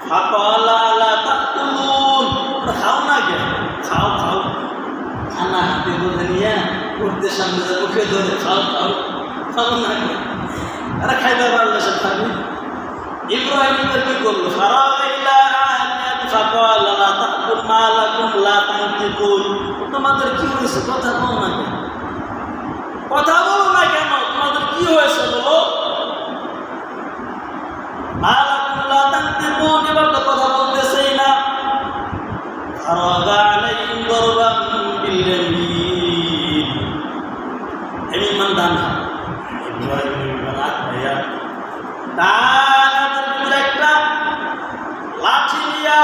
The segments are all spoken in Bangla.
ফাকালা লা তাকুলুন, খাও না কেন? খাও খাও। খানা হাতে ধরে নিয়ে উঠতে সামনে মুখে ধরে খাও খাও, খাও না কেন? তারা খাইতে পারলে সে খাবে। ইব্রাহিম কি করলো? ফারাগা ইলা আহলিহি ফাকালা লা তাকুল মা লাকুম লা তানতিকুন। তোমাদের কি হয়েছে? কথা বলো না কেন? কথা বলো না কেন? তোমাদের কি হয়েছে বলো। মা লাকুম লা তানতিকুন, এবার তো কথা বলতেছেই না। ফারাগা আলাইহিম দরবান বিল ইয়ামিন, এমন দানা ইব্রাহিম রাত ভাইয়া তার একটা লাঠি নিয়া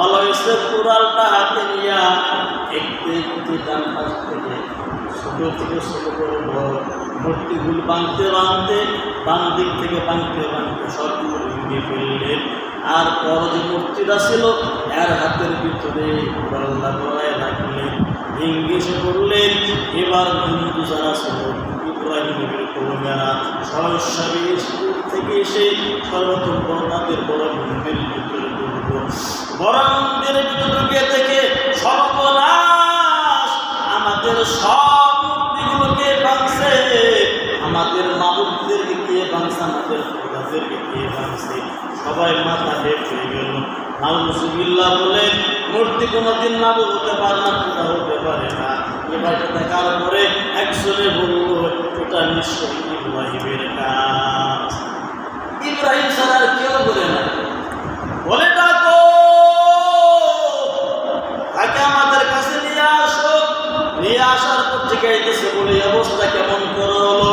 অলয়েছে কুড়ালটা হাতে নিয়া একটু একটু ডান পাশ থেকে ছোট থেকে ছোট করে মূর্তিগুলো বাঁধতে বাঁধতে বাম দিক থেকে বাঁধতে বাঁধতে সবগুলো ভেঙে ফেললেন। আর পর যে মূর্তিটা ছিল এর হাতের ভিতরে কুড়ালটা ধরায় রাখলেন, ভেঙে সে করলেন। এবার হিন্দু যারা ছিল ইব্রাহিমের কৌমেরা সহস্রাবী স্কুল থেকে এসে সর্বতম তাদের বড় মন্দিরের ভিতরে ঢুকল। বড় মন্দিরের ভিতরে ঢুকে থেকে সর্বনাশ, আমাদের সব মূর্তিগুলোকে ভাঙছে, আমাদের মাবুদদেরকে কে ভাঙছে, আমাদের খোদাদেরকে কে ভাঙছে। সবাই মাথা হেট হয়ে গেল। নাউজুবিল্লাহ বলেন, মূর্তি কোনোদিন মাবুদ হতে পারে না, খোদা হতে পারে না। এবার দেখার পরে একজনে বলল এটা নিশ্চয়ই ইব্রাহিমের কাজ। ইব্রাহিম ছাড়া আর কেউ বলে না। বলে ডাকো, তাকে আমাদের কাছে নিয়ে আসো। নিয়ে আসার পর জিজ্ঞাসা বলে অবস্থা কেমন করে হলো?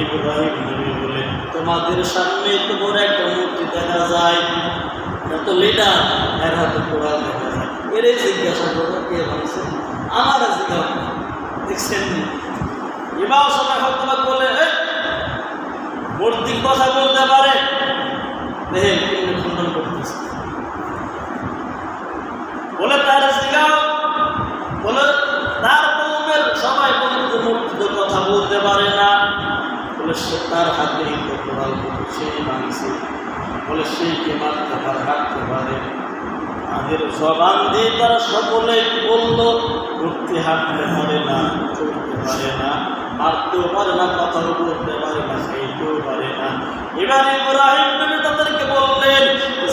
ইব্রাহিম নবী বলে তোমাদের সামনে তো বড় একটা মূর্তি দেখা যায়, এত লিডার, এর হাতে কোড়াল দেখা যায়। এর জিজ্ঞাসা করো কে ভাবছে? আমার জিজ্ঞাসা দেখছেন এবার সবাই হয়তো বলে মূর্তির কথা বলতে পারে, দেখেন কিন্তু খণ্ডন করতেছে। বলে তার জিজ্ঞাও বলে তার কৌমের সবাই বলতে মূর্তি কথা বলতে পারে না। বলে সে তার হাতে কোড়াল সেই ভাঙছে। বলে সেই কে মারতে পারে, হাঁটতে পারে। আগের জবান দিয়ে তারা সকলে বলল উঠতে হাঁটতে পারে না, চলতে পারে না, মারতেও পারে না, কথাও বলতে পারে না, খাইতেও পারে না। এবার ইব্রাহিম নবী তাদেরকে বললেন,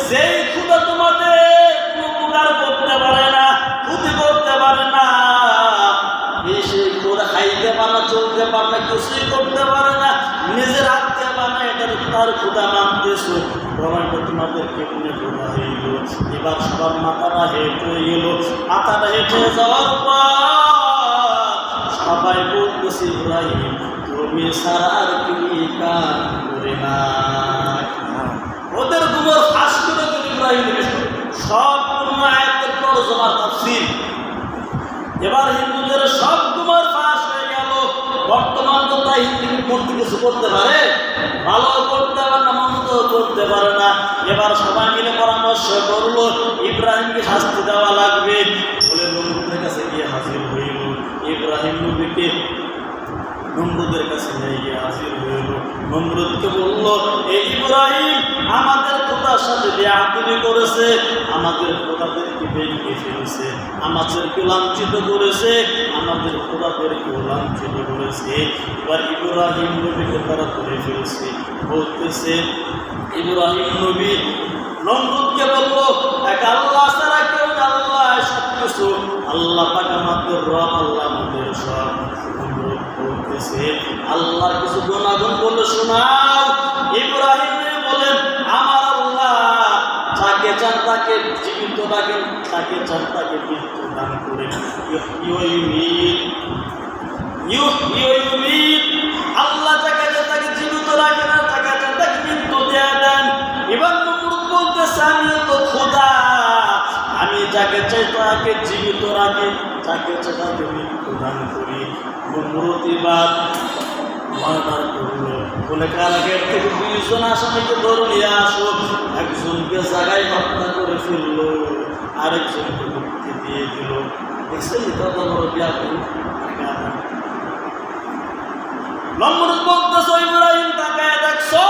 যেই খোদা তোমাদের উপকার করতে পারে না, ক্ষতি করতে পারে না, সেই খোদা খাইতে পারে না, চলতে পারে না, কিছুই করতে পারে না, নিজের হাতে বানায় তার খোদা মানতেছো, প্রমাণটা তোমাদেরকে মনে খোদা হয়ে গেল। এবার সবার মাথাটা হেঁট হয়ে গেল। মাথাটা হেঁটে যাওয়ার পর সবাই বলতেছে ইব্রাহিম তুমি সারা আর কি কাজ করে না। ওদের গুমর ফাঁস করে দিল ইব্রাহিম সব আয়াতের তরজমা তাফসীর। এবার হিন্দুদের সব গুমর ফাঁস হয়ে গেল। বর্তমান তো তাই হিন্দু মূর্তি কিছু করতে পারে, ভালো করতে পারে না, মন্দ করতে পারে না। এবার সবাই মিলে পরামর্শ করলো ইব্রাহিমকে শাস্তি দেওয়া লাগবে। বলে নমরুদের কাছে গিয়ে হাজির হইল। ইব্রাহিম নবীকে নমরুদের কাছে নিয়ে গিয়ে হাজির হইল। নমরুদকে বলল, এই ইব্রাহিম আমাদের খোদার সাথে বেয়াদবি করেছে, আমাদের খোদাদেরকে ভেঙে ফেলেছে, আমাদেরকে লাঞ্ছিত করেছে, আমাদের খোদাদেরকে লাঞ্ছিত করেছে। এবার ইব্রাহিম নবীকে তারা ধরে ফেলছে। বলতেছে ইব্রাহিম নবী নমরুদকে বলল, এক আল্লাহ ছাড়া কেউ না, আল্লাহ সব কিছু, আল্লাহ পাক আমাদের রব, আল্লাহ আমাদের সব। নমরুদ বলতেছে আল্লাহর কিছু গুণাগুণ বলে শোনাও। ইব্রাহিম বলেন আমার আল্লাহ যাকে চান তাকে জীবিত রাখেন, তাকে চান তাকে মৃত্যু দান করেন। আল্লাহ যাকে চান তাকে জীবিত রাখেন, আর যাকে চান তাকে মৃত্যু দেয়া দেন। এবার নমরুদ বলতেছে আমিও তো খোদা, আমি যাকে চাই তাকে জীবিত রাখি, যাকে চাই তাকে মৃত্যু দান করি। নমরুদ এবার মার্ডার করলো। বলে কারাগার থেকে 2 জন আসামিকে ধরে নিয়ে আসো। একজনকে জায়গায় হত্যা করে ফেললো, আরেকজনকে মুক্তি দিয়ে দিল। দেখছেন কত বড় ব্যাপার। নমরুদ বলতেছে ইব্রাহিম তাকায় দেখছো,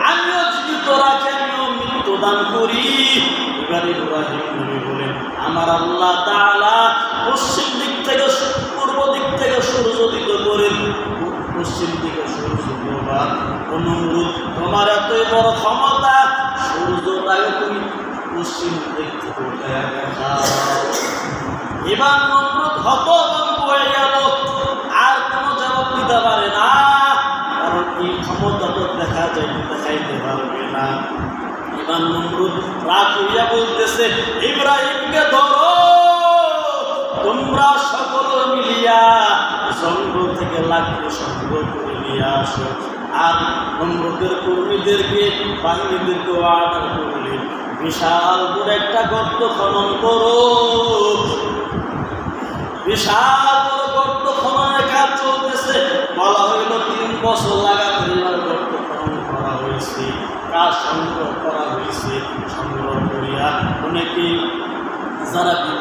আমিও সন্তান করি। এবার ইব্রাহিম নবী বলেন, আমার আল্লাহ তাআলা পশ্চিম দিক থেকে পূর্ব দিক থেকে সূর্য উদিত করেন, পশ্চিম দিকে সূর্য ডোবার। নমরুদ, তোমার এতই বড় ক্ষমতা, সূর্যটাকে তুমি পশ্চিম দিক থেকে উঠায়া দেখাও। এবার নমরুদ হতভম্ব হয়ে গেল, আর কোনো জবাব দিতে পারে না, কারণ এই ক্ষমতা তো দেখাইতে পারবে না। এবার নমরুদ রাগ হইয়া বলতেছে, ইব্রাহিমকে ধরো, তোমরা সকল মিলিয়া জঙ্গল থেকে লাকড়ি সংগ্রহ করে নিয়ে আসো। আর নমরুদের কর্মীদেরকে, বাহিনীদেরকে অর্ডার করলেন, বিশাল বড় একটা গর্ত খনন করো। বিশাল বড় গর্ত খননের কাজ চলতেছে। বলা হইল 3 বছর লাগাতার গর্ত খনন করা হয়েছে, কাজ সংগ্রহ করা হয়েছে। সংগ্রহ করিয়া অনেকে যারা